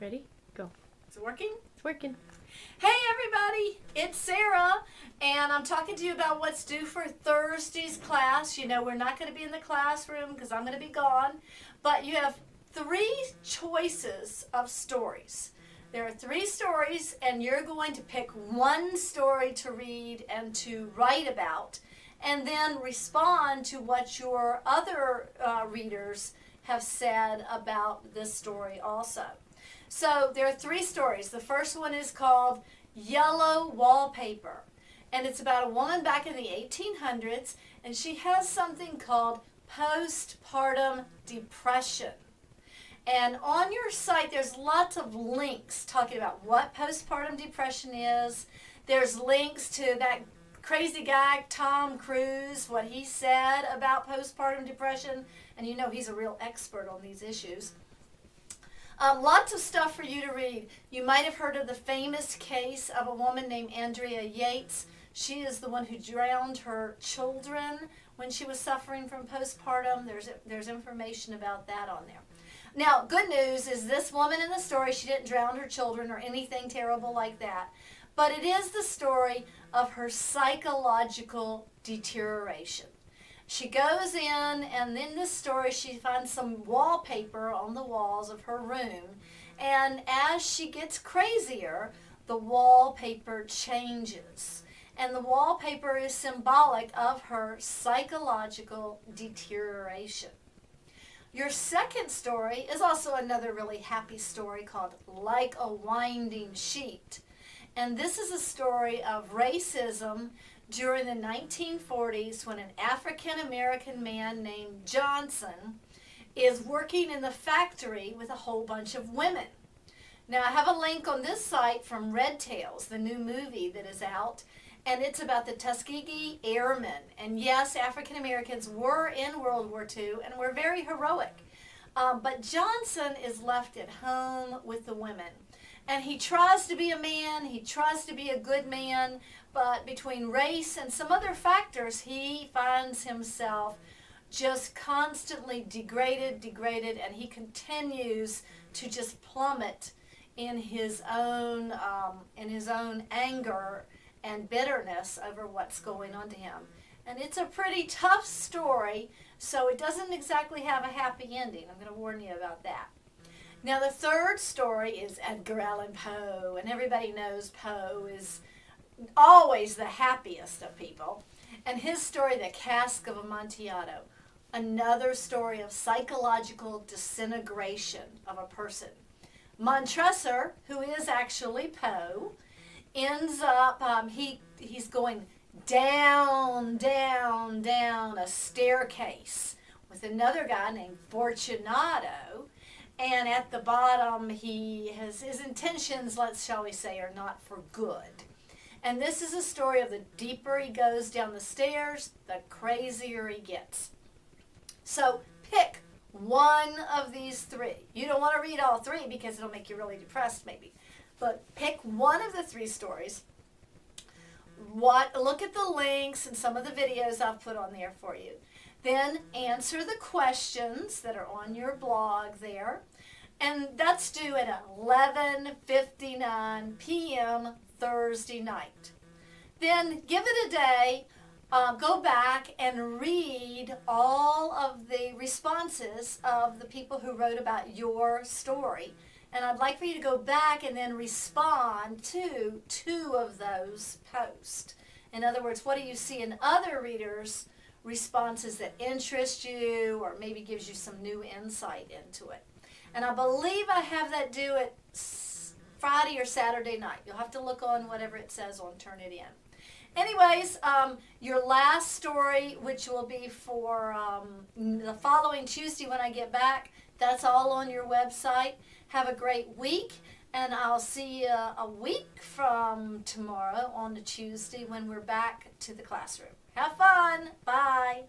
Ready? Go. Is it working? It's working. Hey everybody, it's Sarah, and I'm talking to you about what's due for Thursday's class. You know, we're not going to be in the classroom because I'm going to be gone, but you have 3 choices of stories. There are 3 stories, and you're going to pick one story to read and to write about, and then respond to what your other readers have said about this story also. So there are 3 stories. The first one is called Yellow Wallpaper. And it's about a woman back in the 1800s, and she has something called postpartum depression. And on your site, there's lots of links talking about what postpartum depression is. There's links to that crazy guy, Tom Cruise, what he said about postpartum depression. And you know he's a real expert on these issues. Lots of stuff for you to read. You might have heard of the famous case of a woman named Andrea Yates. She is the one who drowned her children when she was suffering from postpartum. There's information about that on there. Now, good news is this woman in the story, she didn't drown her children or anything terrible like that. But it is the story of her psychological deterioration. She goes in, and in this story she finds some wallpaper on the walls of her room, and as she gets crazier, the wallpaper changes. And the wallpaper is symbolic of her psychological deterioration. Your second story is also another really happy story called Like a Winding Sheet. And this is a story of racism during the 1940s when an African-American man named Johnson is working in the factory with a whole bunch of women. Now, I have a link on this site from Red Tails, the new movie that is out, and it's about the Tuskegee Airmen. And yes, African-Americans were in World War II and were very heroic. But Johnson is left at home with the women. And he tries to be a man, he tries to be a good man, but between race and some other factors, he finds himself just constantly degraded, and he continues to just plummet in his own anger and bitterness over what's going on to him. And it's a pretty tough story, so it doesn't exactly have a happy ending. I'm going to warn you about that. Now, the third story is Edgar Allan Poe, and everybody knows Poe is always the happiest of people. And his story, The Cask of Amontillado, another story of psychological disintegration of a person. Montresor, who is actually Poe, ends up, he's going down a staircase with another guy named Fortunato. And at the bottom, his intentions, shall we say, are not for good. And this is a story of the deeper he goes down the stairs, the crazier he gets. So pick one of these 3. You don't want to read all 3 because it'll make you really depressed maybe. But pick one of the 3 stories. Look at the links and some of the videos I've put on there for you. Then answer the questions that are on your blog there. And that's due at 11:59 p.m. Thursday night. Then give it a day. Go back and read all of the responses of the people who wrote about your story. And I'd like for you to go back and then respond to 2 of those posts. In other words, what do you see in other readers' responses that interest you or maybe gives you some new insight into it. And I believe I have that due at Friday or Saturday night. You'll have to look on whatever it says on Turnitin. Anyways, your last story, which will be for the following Tuesday when I get back, that's all on your website. Have a great week, and I'll see you a week from tomorrow on the Tuesday when we're back to the classroom. Have fun. Bye.